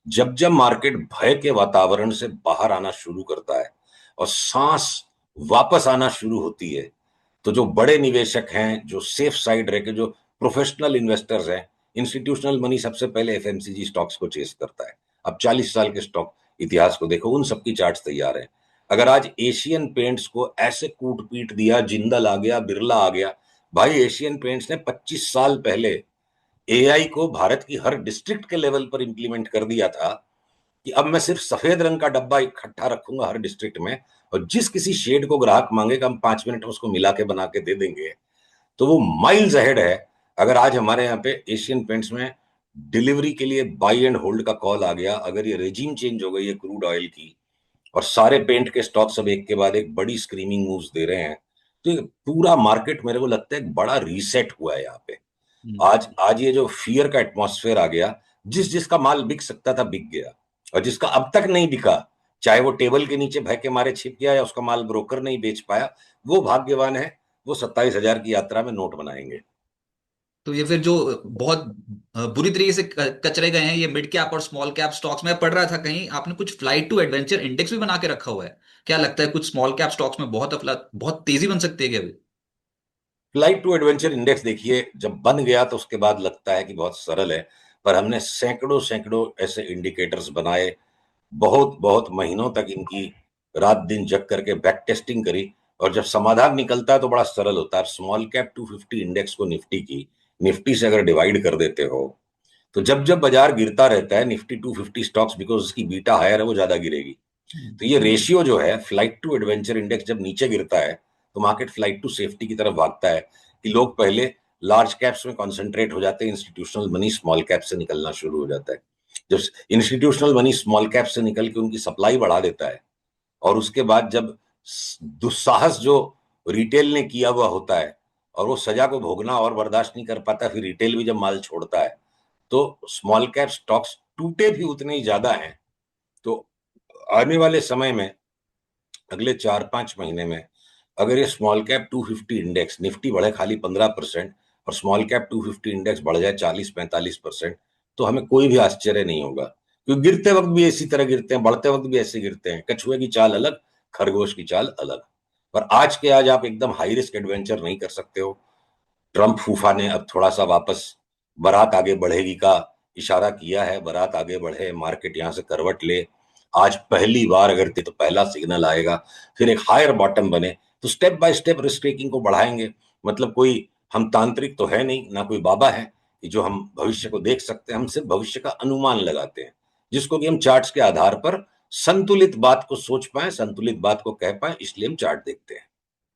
जब जब मार्केट भय के वातावरण से बाहर आना शुरू करता है और सांस वापस आना शुरू होती है, तो जो बड़े निवेशक हैं, जो सेफ साइड रह के, जो प्रोफेशनल इन्वेस्टर्स हैं, इंस्टीट्यूशनल मनी सबसे पहले एफएमसीजी स्टॉक्स को चेस करता है। अब 40 साल के स्टॉक इतिहास को देखो, उन सबकी चार्ट्स तैयार है। अगर आज एशियन पेंट्स को ऐसे कूट पीट दिया, जिंदल आ गया, बिरला आ गया, भाई एशियन पेंट्स ने 25 साल पहले एआई को भारत की हर डिस्ट्रिक्ट के लेवल पर इंप्लीमेंट कर दिया था कि अब मैं सिर्फ सफेद रंग का डब्बा इकट्ठा रखूंगा हर डिस्ट्रिक्ट में, और जिस किसी शेड को ग्राहक मांगेगा हम 5 मिनट में उसको मिला के बना के दे देंगे। तो वो माइल्स अहेड है। अगर आज हमारे यहाँ पे एशियन पेंट्स में डिलीवरी के लिए बाई एंड होल्ड का कॉल आ गया, अगर ये रेजिम चेंज हो गई है क्रूड ऑयल की, और सारे पेंट के स्टॉक सब एक के बाद एक बड़ी स्क्रीमिंग मूव्स दे रहे हैं, तो ये पूरा मार्केट मेरे को लगता है एक बड़ा रीसेट हुआ है यहाँ पे। हम्म। आज आज ये जो फियर का एटमॉस्फेयर आ गया, जिस जिसका माल बिक सकता था बिक गया, और जिसका अब तक नहीं बिका, चाहे वो टेबल के नीचे भय के मारे छिप गया या उसका माल ब्रोकर नहीं बेच पाया, वो भाग्यवान है। वो 27,000 की यात्रा में नोट बनाएंगे। तो ये फिर जो बहुत बुरी तरीके से कचरे गए हैं ये मिड कैप और स्मॉल कैप स्टॉक्स में। पढ़ रहा था कहीं आपने कुछ फ्लाइट टू एडवेंचर इंडेक्स भी बना के रखा हुआ है। क्या लगता है कुछ स्मॉल कैप स्टॉक्स में बहुत तेजी बन सकती है क्या अभी? फ्लाइट टू एडवेंचर इंडेक्स देखिए, जब बन गया तो उसके बाद लगता है कि बहुत सरल है, पर हमने सैकड़ों सैकड़ों ऐसे इंडिकेटर्स बनाए, बहुत बहुत महीनों तक इनकी रात दिन जग करके बैक टेस्टिंग करी, और जब समाधान निकलता है तो बड़ा सरल होता है। स्मॉल कैप 250 इंडेक्स को निफ्टी से अगर डिवाइड कर देते हो, तो जब जब बाजार गिरता रहता है, निफ्टी 250 स्टॉक्स, बिकॉज उसकी बीटा हायर है, वो ज्यादा गिरेगी। तो ये रेशियो जो है, फ्लाइट टू एडवेंचर इंडेक्स जब नीचे गिरता है तो मार्केट फ्लाइट टू सेफ्टी की तरफ भागता है, कि लोग पहले लार्ज कैप्स में कॉन्सेंट्रेट हो जाते हैं, इंस्टीट्यूशनल मनी स्मॉल कैप से निकलना शुरू हो जाता है। जब इंस्टीट्यूशनल मनी स्मॉल कैप से निकल के उनकी सप्लाई बढ़ा देता है, और उसके बाद जब दुस्साहस जो रिटेल ने किया हुआ होता है, और वो सजा को भोगना और बर्दाश्त नहीं कर पाता, फिर रिटेल भी जब माल छोड़ता है, तो स्मॉल कैप स्टॉक्स टूटे भी उतने ही ज्यादा हैं। तो आने वाले समय में, अगले 4-5 महीने में, अगर ये स्मॉल कैप 250 इंडेक्स, निफ्टी बढ़े खाली 15% और स्मॉल कैप 250 इंडेक्स बढ़ जाए 40-45%, तो हमें कोई भी आश्चर्य नहीं होगा। क्योंकि गिरते वक्त भी इसी तरह गिरते हैं, बढ़ते वक्त भी ऐसे गिरते हैं। कछुए की चाल अलग, खरगोश की चाल अलग। पर आज के आज आप एकदम हाई रिस्क एडवेंचर नहीं कर सकते हो। ट्रंप फूफा ने अब थोड़ा सा वापस बारात आगे बढ़ेगी का इशारा किया है। बारात आगे बढ़े, मार्केट यहां से करवट ले। आज पहली बार अगर तो पहला सिग्नल आएगा, फिर एक हायर बॉटम बने, तो step by step risk taking को बढ़ाएंगे। मतलब कोई हम तांत्रिक तो है नहीं, ना कोई बाबा है कि जो हम भविष्य को देख सकते हैं। हम सिर्फ भविष्य का अनुमान लगाते हैं, जिसको कि हम चार्ट्स के आधार पर संतुलित बात को सोच पाए, संतुलित बात को कह पाए, इसलिए हम चार्ट देखते हैं।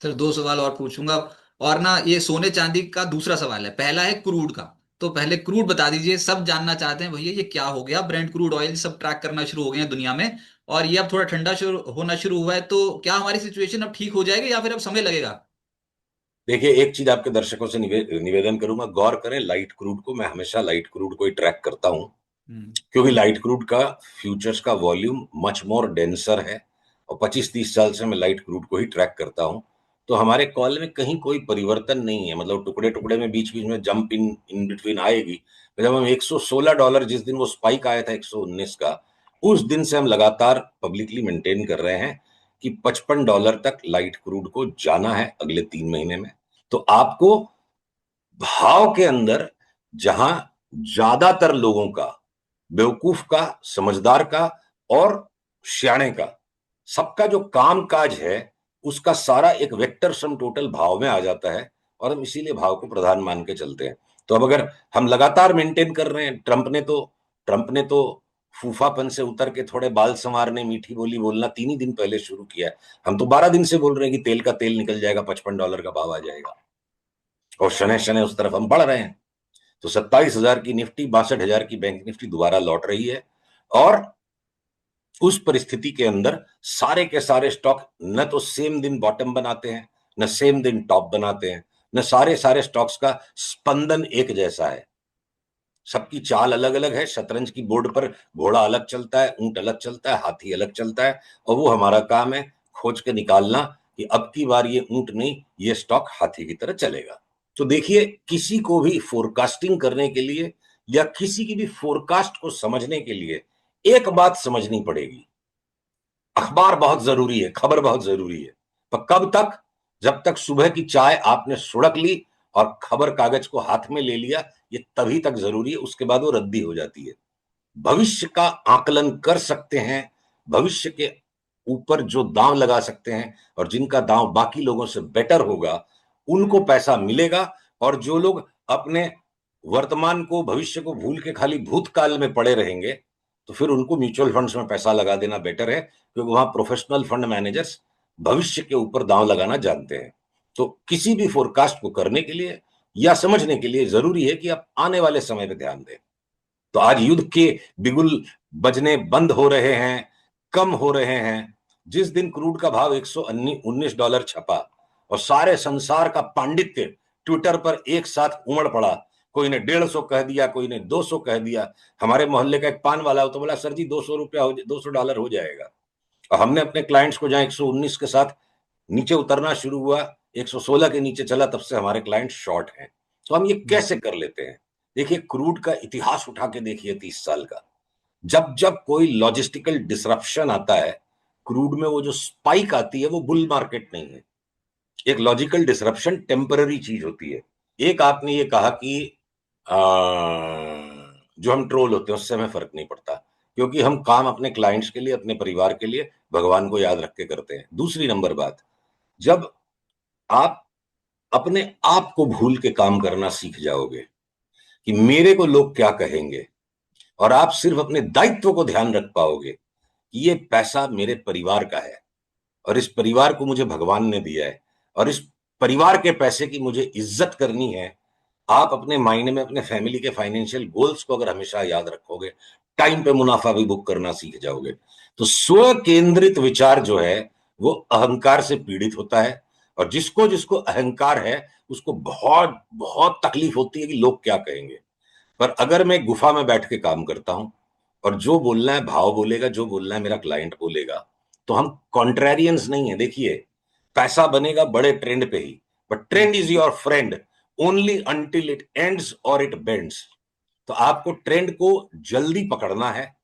सर दो सवाल और पूछूंगा। और ना ये सोने चांदी का दूसरा सवाल है, पहला है क्रूड का। तो पहले क्रूड बता दीजिए, सब जानना चाहते हैं भैया ये क्या हो गया, ब्रेंट क्रूड ऑयल सब ट्रैक करना शुरू हो गए हैं दुनिया में। और ये अब थोड़ा ठंडा शुरू होना शुरू हुआ है, तो क्या हमारी सिचुएशन अब ठीक हो जाएगी या फिर अब समय लगेगा? देखिए, एक चीज आपके दर्शकों से निवेदन करूंगा, गौर करें लाइट क्रूड को। मैं हमेशा लाइट क्रूड को ही ट्रैक करता हूं, हम्म। क्योंकि लाइट क्रूड का फ्यूचर्स का वॉल्यूम मच मोर डेंसर है। और 25-30 साल से मैं लाइट क्रूड को ही ट्रैक करता हूं। तो हमारे कॉल में कहीं कोई परिवर्तन नहीं है, मतलब टुकड़े टुकड़े में बीच बीच में जंप इन इन बिटवीन आएगी। तो जब हम $116, जिस दिन वो स्पाइक आया था 119 का, उस दिन से हम लगातार पब्लिकली मेंटेन कर रहे हैं कि $55 तक लाइट क्रूड को जाना है अगले 3 महीने में। तो आपको भाव के अंदर, जहां ज्यादातर लोगों का, बेवकूफ का, समझदार का और सियाणे का, सबका जो काम काज है, उसका सारा एक वेक्टर सम टोटल भाव में आ जाता है, और हम इसीलिए भाव को प्रधान मान के चलते हैं। तो अब अगर हम लगातार मेंटेन कर रहे हैं, ट्रंप ने तो फूफापन से उतर के थोड़े बाल संवारने, मीठी बोली बोलना 3 ही दिन पहले शुरू किया है। हम तो 12 दिन से बोल रहे हैं कि तेल का तेल निकल जाएगा, $55 का भाव आ जाएगा, और शनै शनै उस तरफ हम बढ़ रहे हैं। तो 27,000 की निफ्टी, 62,000 की बैंक निफ्टी दोबारा लौट रही है। और उस परिस्थिति के अंदर सारे के सारे स्टॉक न तो सेम दिन बॉटम बनाते हैं, न सेम दिन टॉप बनाते हैं, न सारे सारे स्टॉक्स का स्पंदन एक जैसा है। सबकी चाल अलग अलग है। शतरंज की बोर्ड पर घोड़ा अलग चलता है, ऊंट अलग चलता है, हाथी अलग चलता है, और वो हमारा काम है खोज के निकालना कि अब की बार ये ऊंट नहीं, ये स्टॉक हाथी की तरह चलेगा। तो देखिए, किसी को भी फोरकास्टिंग करने के लिए या किसी की भी फोरकास्ट को समझने के लिए एक बात समझनी पड़ेगी, अखबार बहुत जरूरी है, खबर बहुत जरूरी है, पर कब तक? जब तक सुबह की चाय आपने सुड़क ली और खबर कागज को हाथ में ले लिया, ये तभी तक जरूरी है, उसके बाद वो रद्दी हो जाती है। भविष्य का आकलन कर सकते हैं, भविष्य के ऊपर जो दांव लगा सकते हैं और जिनका दांव बाकी लोगों से बेटर होगा, उनको पैसा मिलेगा। और जो लोग अपने वर्तमान को, भविष्य को भूल के खाली भूतकाल में पड़े रहेंगे, तो फिर उनको म्यूचुअल फंड्स में पैसा लगा देना बेटर है, क्योंकि वहां प्रोफेशनल फंड मैनेजर्स भविष्य के ऊपर दांव लगाना जानते हैं। तो किसी भी फोरकास्ट को करने के लिए या समझने के लिए जरूरी है कि आप आने वाले समय पर ध्यान दें। तो आज युद्ध के बिगुल बजने बंद हो रहे हैं, कम हो रहे हैं। जिस दिन क्रूड का भाव $119 छपा और सारे संसार का पांडित्य ट्विटर पर एक साथ उमड़ पड़ा, कोई ने 150 कह दिया, कोई ने 200 कह दिया। हमारे मोहल्ले का एक पान वाला हो तो बोला, सर जी $200 $200 हो जाएगा। और हमने अपने क्लाइंट्स को जहां 119 के साथ नीचे उतरना शुरू हुआ, 116 के नीचे चला, तब से हमारे क्लाइंट शॉर्ट हैं। तो हम ये कैसे कर लेते हैं? देखिए, क्रूड का इतिहास उठा के देखिए 30 साल का। जब जब कोई लॉजिस्टिकल डिसरप्शन आता है, क्रूड में वो जो स्पाइक आती है वो बुल मार्केट नहीं है। एक लॉजिकल डिसरप्शन टेम्पररी चीज होती है। एक आपने ये कहा कि आ, जो हम ट्रोल होते हैं उससे हमें फर्क नहीं पड़ता, क्योंकि हम काम अपने क्लाइंट्स के लिए, अपने परिवार के लिए, भगवान को याद रख के करते हैं। दूसरी नंबर बात, जब आप अपने आप को भूल के काम करना सीख जाओगे कि मेरे को लोग क्या कहेंगे, और आप सिर्फ अपने दायित्व को ध्यान रख पाओगे कि ये पैसा मेरे परिवार का है और इस परिवार को मुझे भगवान ने दिया है और इस परिवार के पैसे की मुझे इज्जत करनी है। आप अपने मायने में अपने फैमिली के फाइनेंशियल गोल्स को अगर हमेशा याद रखोगे, टाइम पे मुनाफा भी बुक करना सीख जाओगे। तो स्व केंद्रित विचार जो है वो अहंकार से पीड़ित होता है, और जिसको जिसको अहंकार है उसको बहुत बहुत तकलीफ होती है कि लोग क्या कहेंगे। पर अगर मैं गुफा में बैठ के काम करता हूं और जो बोलना है भाव बोलेगा, जो बोलना है मेरा क्लाइंट बोलेगा, तो हम कॉन्ट्रेरियंस नहीं है। देखिए, पैसा बनेगा बड़े ट्रेंड पे ही, but trend is your friend only until it ends और इट बेंड्स। तो आपको ट्रेंड को जल्दी पकड़ना है,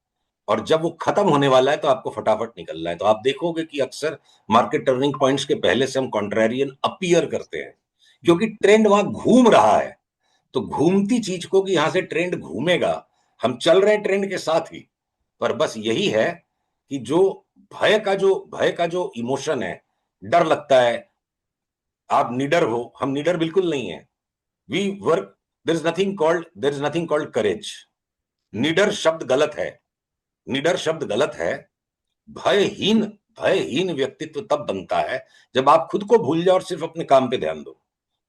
और जब वो खत्म होने वाला है तो आपको फटाफट निकलना है। तो आप देखोगे कि अक्सर मार्केट टर्निंग पॉइंट्स के पहले से हम कॉन्ट्रेरियन अपीयर करते हैं, क्योंकि ट्रेंड वहां घूम रहा है। तो घूमती चीज को कि यहां से ट्रेंड घूमेगा, हम चल रहे हैं ट्रेंड के साथ ही। पर बस यही है कि जो भय का जो इमोशन है, डर लगता है, आप निडर हो, हम निडर बिल्कुल नहीं है। We work, there is nothing called courage. निडर शब्द गलत है, निडर शब्द गलत है। भयहीन भयहीन व्यक्तित्व तब बनता है जब आप खुद को भूल जाओ और सिर्फ अपने काम पे ध्यान दो।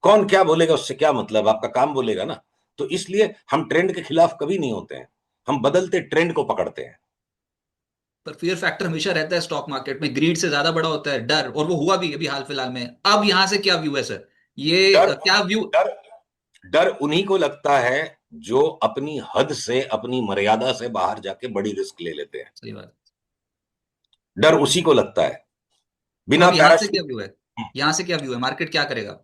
कौन क्या बोलेगा उससे क्या मतलब, आपका काम बोलेगा ना। तो इसलिए हम ट्रेंड के खिलाफ कभी नहीं होते हैं, हम बदलते ट्रेंड को पकड़ते हैं। पर फियर फैक्टर हमेशा रहता है स्टॉक मार्केट में, ग्रीड से ज्यादा बड़ा होता है डर, और वो हुआ भी अभी हाल फिलहाल में। अब यहां से क्या व्यू है सर, ये डर क्या व्यू? डर डर उन्हीं को लगता है जो अपनी हद से, अपनी मर्यादा से बाहर जाके बड़ी रिस्क ले लेते हैं। सही बात। डर उसी को लगता है। तो बिना अब यहां से क्या पैराशूट व्यू है, यहां से क्या व्यू है, मार्केट क्या करेगा?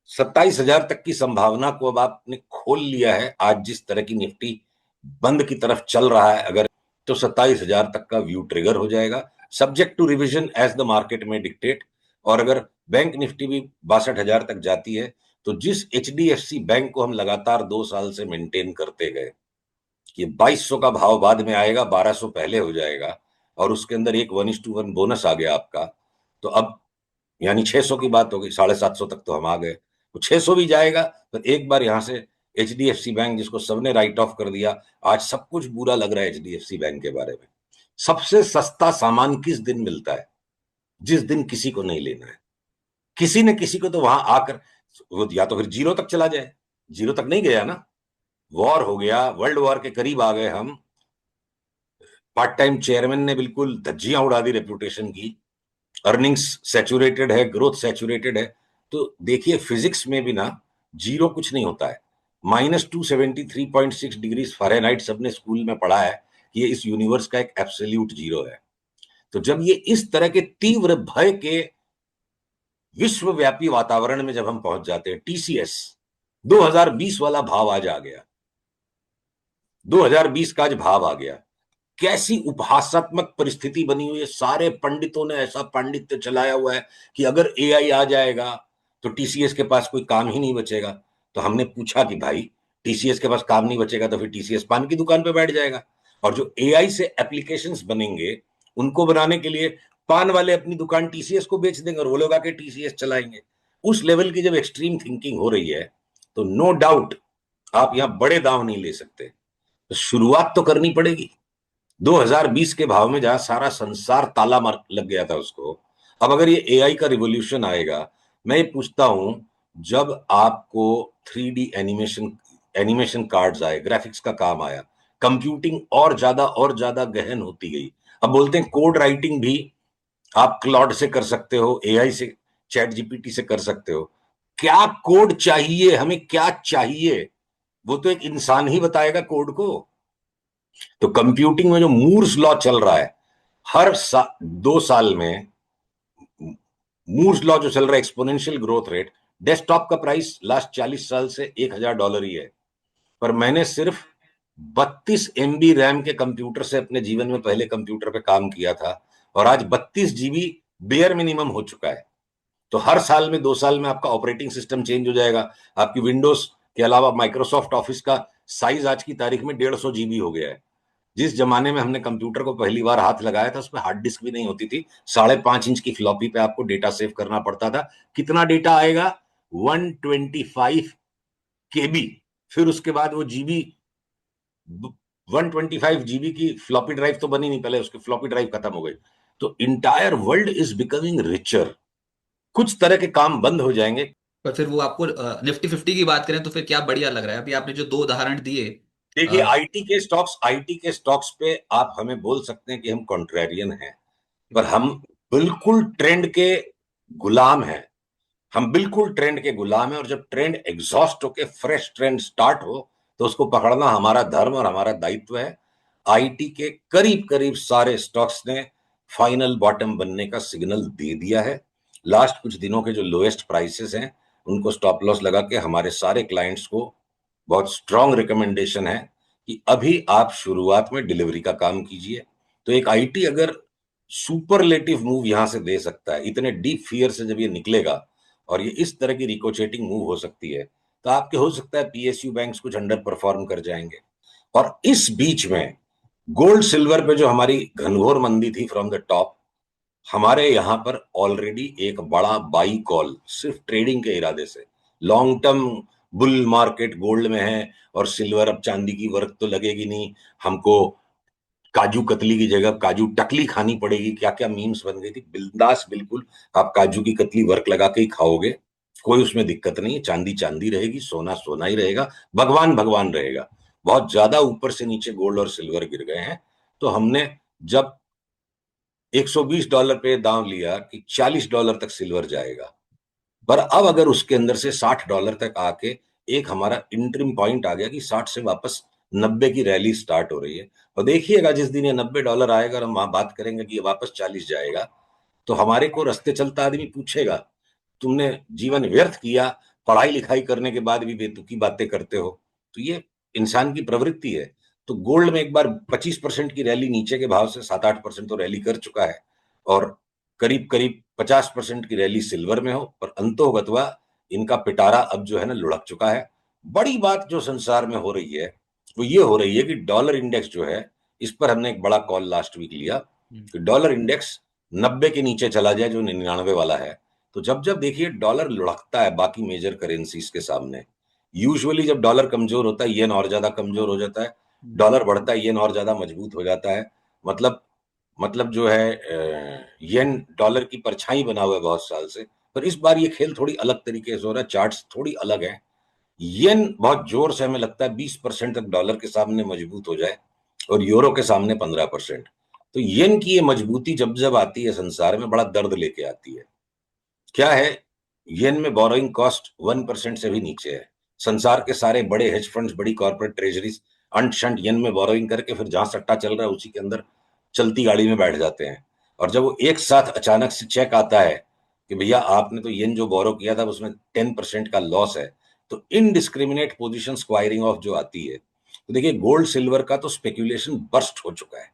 27,000 तक की संभावना को अब आपने खोल लिया है। आज जिस तरह की निफ्टी बंद की तरफ चल रहा है, अगर तो 27,000 तक का व्यू ट्रिगर हो जाएगा, subject to revision as the market में डिक्टेट। और अगर बैंक निफ्टी भी 62,000 तक जाती है, तो जिस HDFC बैंक को हम लगातार 2 साल से मेंटेन करते गए कि 2200 का भाव बाद में आएगा, 1200 पहले हो जाएगा, और उसके अंदर एक 1:1 बोनस आ गया आपका, तो अब यानी 600 की बात हो गई, 750 तक तो हम आ गए। तो 600 भी जाएगा, तो एक बार यहां से HDFC बैंक, जिसको सबने राइट ऑफ कर दिया, आज सब कुछ बुरा लग रहा है HDFC बैंक के बारे में। सबसे सस्ता सामान किस दिन मिलता है? जिस दिन किसी को नहीं लेना है। किसी ने किसी को तो वहां आकर, वो या तो फिर जीरो तक चला जाए, जीरो तक नहीं गया ना, वॉर हो गया, वर्ल्ड वॉर के करीब आ गए हम, पार्ट टाइम चेयरमैन ने बिल्कुल धज्जियां उड़ा दी रेपुटेशन की, अर्निंग्स सैचुरेटेड है, ग्रोथ सैचुरेटेड है। तो देखिए, फिजिक्स में भी ना जीरो कुछ नहीं होता है। -273.6 डिग्री फ़ारेनहाइट सबने स्कूल में पढ़ा है कि ये इस यूनिवर्स का एक एब्सोल्यूट जीरो है। तो जब ये इस तरह के तीव्र भय के विश्वव्यापी वातावरण में जब हम पहुंच जाते हैं, TCS 2020 वाला भाव आज आ गया, 2020 का आज भाव आ गया। कैसी उपहासात्मक परिस्थिति बनी हुई है। सारे पंडितों ने ऐसा पांडित्य चलाया हुआ है कि अगर एआई आ जाएगा तो टीसीएस के पास कोई काम ही नहीं बचेगा। तो हमने पूछा कि भाई टीसीएस के पास काम नहीं बचेगा तो फिर टीसीएस पान की दुकान पे बैठ जाएगा। और जो एआई से एप्लीकेशंस बनेंगे उनको बनाने के लिए पान वाले अपनी दुकान टीसीएस को बेच देंगे और वो लोग आके टीसीएस चलाएंगे। उस लेवल की जब एक्सट्रीम थिंकिंग हो रही है तो नो डाउट आप यहां बड़े दांव नहीं ले सकते। तो शुरुआत तो करनी पड़ेगी। 2020 के भाव में जहां सारा संसार ताला मार लग गया था उसको, अब अगर ये एआई का रिवॉल्यूशन आएगा, मैं ये पूछता हूं, जब आपको 3D एनिमेशन एनिमेशन कार्ड्स आए, ग्राफिक्स का काम आया, कंप्यूटिंग और ज्यादा गहन होती गई। अब बोलते हैं कोड राइटिंग भी आप क्लॉड से कर सकते हो, एआई से, चैट जीपीटी से कर सकते हो। क्या कोड चाहिए, हमें क्या चाहिए, वो तो एक इंसान ही बताएगा कोड को। तो कंप्यूटिंग में जो मूर्स लॉ चल रहा है, हर 2 साल में मूर्स लॉ जो चल रहा है, एक्सपोनेंशियल ग्रोथ रेट, डेस्कटॉप का प्राइस लास्ट 40 साल से $1,000 ही है। पर मैंने सिर्फ 32 MB रैम के कंप्यूटर से अपने जीवन में पहले कंप्यूटर पे काम किया था, और आज 32 GB बेयर मिनिमम हो चुका है। तो हर साल में 2 साल में आपका ऑपरेटिंग सिस्टम चेंज हो जाएगा। आपकी विंडोज के अलावा माइक्रोसॉफ्ट ऑफिस का साइज आज की तारीख में 150 GB हो गया है। जिस जमाने में हमने कंप्यूटर को पहली बार हाथ लगाया था उसमें हार्ड डिस्क भी नहीं होती थी, 5.5 इंच की फ्लॉपी पे आपको डेटा सेव करना पड़ता था। कितना डेटा आएगा? 125 KB। फिर उसके बाद वो जीबी, 125 GB की फ्लॉपी ड्राइव तो बनी नहीं, पहले उसकी फ्लॉपी ड्राइव खत्म हो गई। तो entire world is becoming richer. कुछ तरह के काम बंद हो जाएंगे। पर फिर वो आपको निफ्टी फिफ्टी की बात करें तो फिर क्या बढ़िया लग रहा है? अभी आपने जो दो उदाहरण दिए। देखिए आईटी के स्टॉक्स पे आप हमें बोल सकते हैं कि हम कॉन्ट्रेरियन हैं, पर हम बिल्कुल ट्रेंड के गुलाम हैं। हम बिल्कुल ट्रेंड के गुलाम हैं, और जब ट्रेंड एग्जॉस्ट होके फ्रेश ट्रेंड स्टार्ट हो तो उसको पकड़ना हमारा धर्म और हमारा दायित्व है। आईटी के करीब करीब सारे स्टॉक्स ने फाइनल बॉटम बनने का सिग्नल दे दिया है। लास्ट कुछ दिनों के जो लोएस्ट प्राइसेस हैं उनको स्टॉप लॉस लगा के हमारे सारे क्लाइंट्स को बहुत स्ट्रांग रिकमेंडेशन है कि अभी आप शुरुआत में डिलीवरी का काम कीजिए। तो एक आईटी अगर सुपरलेटिव मूव यहां से दे सकता है, इतने डीप फियर से जब ये निकलेगा और ये इस तरह की रिकोचेटिंग मूव हो सकती है, तो आपके हो सकता है पीएसयू बैंक्स कुछ अंडर परफॉर्म कर जाएंगे। और इस बीच में गोल्ड सिल्वर पे जो हमारी घनघोर मंदी थी फ्रॉम द टॉप, हमारे यहां पर ऑलरेडी एक बड़ा बाई कॉल सिर्फ ट्रेडिंग के इरादे से, long term bull market gold में है, और सिल्वर अब चांदी की वर्क तो लगेगी नहीं, हमको काजू कतली की जगह काजू टकली खानी पड़ेगी। क्या क्या मीम्स बन गई थी, बिंदास बिल्कुल आप काजू की कतली वर्क लगा के ही खाओगे, कोई उसमें दिक्कत नहीं है। चांदी चांदी रहेगी, सोना सोना ही रहेगा, भगवान भगवान रहेगा। बहुत ज्यादा ऊपर से नीचे गोल्ड और सिल्वर गिर गए हैं। तो हमने जब $120 पे दांव लिया कि $40 तक सिल्वर जाएगा, पर अब अगर उसके अंदर से $60 तक आके एक हमारा इंटरिम पॉइंट आ गया कि 60 से वापस 90 की रैली स्टार्ट हो रही है, और देखिएगा जिस दिन ये $90 आएगा और हम वहां बात करेंगे कि ये वापस 40 जाएगा, तो हमारे को रास्ते चलता आदमी पूछेगा, तुमने जीवन व्यर्थ किया, पढ़ाई लिखाई करने के बाद भी बेतुकी बातें करते हो। तो ये इंसान की प्रवृत्ति है। तो गोल्ड में एक बार 25% की रैली नीचे के भाव से 7-8% तो रैली कर चुका है, और करीब करीब 50% की रैली सिल्वर में हो, पर अंतोगत्वा इनका पिटारा अब जो है ना लुढ़क चुका है। बड़ी बात जो संसार में हो रही है वो ये हो रही है कि डॉलर इंडेक्स जो है, इस पर हमने एक बड़ा कॉल लास्ट वीक लिया कि डॉलर इंडेक्स 90 के नीचे चला जाए, जो 99 वाला है। तो जब जब देखिए डॉलर लुढ़कता है बाकी मेजर करेंसीज के सामने, यूजुअली जब डॉलर कमजोर होता है येन और ज्यादा कमजोर हो जाता है, डॉलर बढ़ता है येन और ज्यादा मजबूत हो जाता है। मतलब मतलब जो है येन डॉलर की परछाई बना हुआ है बहुत साल से। पर इस बार ये खेल थोड़ी अलग तरीके से हो रहा है, चार्ट्स थोड़ी अलग है। येन बहुत जोर से हमें लगता है 20% तक डॉलर के सामने मजबूत हो जाए, और यूरो के सामने 15%। तो येन की ये मजबूती जब जब आती है संसार में बड़ा दर्द लेके आती है। क्या है, येन में बोरोइंग कॉस्ट 1% से भी नीचे है। संसार के सारे बड़े हेज फंड्स, बड़ी कॉर्पोरेट ट्रेजरीज अंट शंट येन में बोरोइंग करके फिर जहां सट्टा चल रहा है उसी के अंदर चलती गाड़ी में बैठ जाते हैं। और जब वो एक साथ अचानक से चेक आता है कि भैया आपने तो येन जो बोरो किया था उसमें 10% का लॉस है, तो इनडिस्क्रिमिनेट पोजीशन स्क्वायरिंग ऑफ जो आती है, तो देखिए गोल्ड सिल्वर का तो स्पेक्यूलेशन बर्स्ट हो चुका है।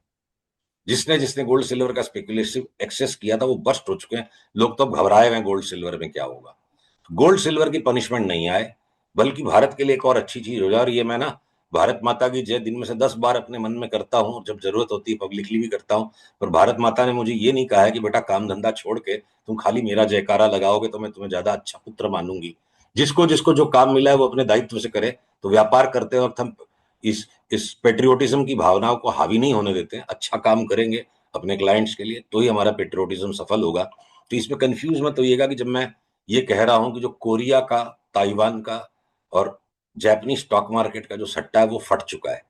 जिसने जिसने गोल्ड सिल्वर का स्पेकुलेटिव एक्सेस किया था वो बस्ट हो चुके हैं। लोग तो अब घबराए हुए हैं गोल्ड सिल्वर में क्या होगा। गोल्ड सिल्वर की पनिशमेंट नहीं आए, बल्कि भारत के लिए एक और अच्छी चीज हो जाए। और ये मैं ना भारत माता की जय दिन में से 10 बार अपने मन में करता हूँ, जब जरूरत होती है पब्लिकली भी करता हूँ। पर भारत माता ने मुझे ये नहीं कहा है कि बेटा काम धंधा छोड़ के तुम खाली मेरा जयकारा लगाओगे तो मैं तुम्हें ज्यादा अच्छा पुत्र मानूंगी। जिसको जिसको जो काम मिला है वो अपने दायित्व से करे। तो व्यापार करते वक्त हम इस पेट्रियोटिज्म की भावनाओं को हावी नहीं होने देते हैं। अच्छा काम करेंगे अपने क्लाइंट्स के लिए तो ही हमारा पेट्रियोटिज्म सफल होगा। तो इसमें कंफ्यूज मत होइएगा कि जब मैं ये कह रहा हूं कि जो कोरिया का, ताइवान का और जापानीज स्टॉक मार्केट का जो सट्टा है वो फट चुका है।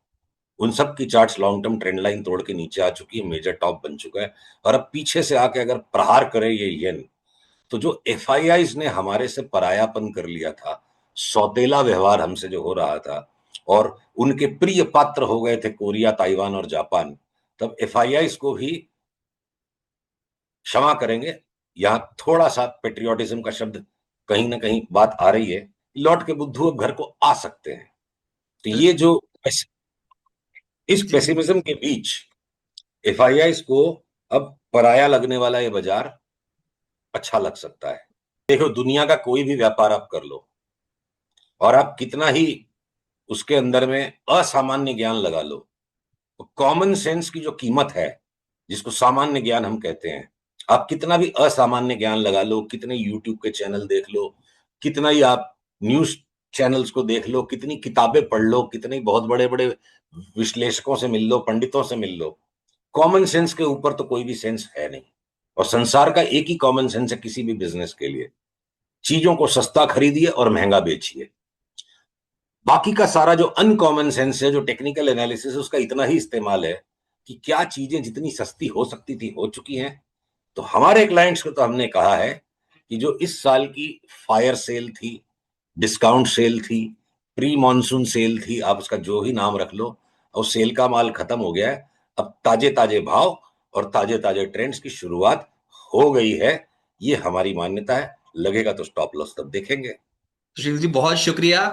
उन सब की charts long term trend line तोड़ के नीचे आ चुकी है, मेजर टॉप बन चुका है। और अब पीछे से आके अगर प्रहार करे ये येन, तो जो एफआईआईज ने हमारे से परायापन कर लिया था, सौतेला व्यवहार हमसे जो हो रहा था, और उनके प्रिय पात्र हो गए थे कोरिया, ताइवान और जापान, तब एफआईआईज को भी क्षमा करेंगे। यहां थोड़ा सा पेट्रियोटिज्म का शब्द कहीं ना कहीं बात आ रही है। लौट के बुद्धू अब घर को आ सकते हैं। तो ये जो इस जी जी। पेसिमिज्म के बीच एफआईआईज को अब पराया लगने वाला ये बाजार अच्छा लग सकता है। देखो, दुनिया का कोई भी व्यापार आप कर लो और आप कितना ही उसके अंदर में असामान्य ज्ञान लगा लो, तो कॉमन सेंस की जो कीमत है, जिसको सामान्य ज्ञान हम कहते हैं, आप कितना भी असामान्य ज्ञान लगा लो, कितने यूट्यूब के चैनल देख लो, कितना ही आप न्यूज चैनल्स को देख लो, कितनी किताबें पढ़ लो, कितने बहुत बड़े बड़े विश्लेषकों से मिल लो, पंडितों से मिल लो, कॉमन सेंस के ऊपर तो कोई भी सेंस है नहीं। और संसार का एक ही कॉमन सेंस है किसी भी बिजनेस के लिए, चीजों को सस्ता खरीदिए और महंगा बेचिए। बाकी का सारा जो अनकॉमन सेंस है, जो टेक्निकल एनालिसिस है, उसका इतना ही इस्तेमाल है कि क्या चीजें जितनी सस्ती हो सकती थी हो चुकी हैं। तो हमारे क्लाइंट्स को तो हमने कहा है कि जो इस साल की फायर सेल थी, डिस्काउंट सेल थी, प्री मॉनसून सेल थी, आप उसका जो ही नाम रख लो, और सेल का माल खत्म हो गया है। अब ताजे ताजे भाव और ताजे ताजे ट्रेंड्स की शुरुआत हो गई है। ये हमारी मान्यता है। लगेगा तो स्टॉप लॉस तब देखेंगे। सुशील जी बहुत शुक्रिया।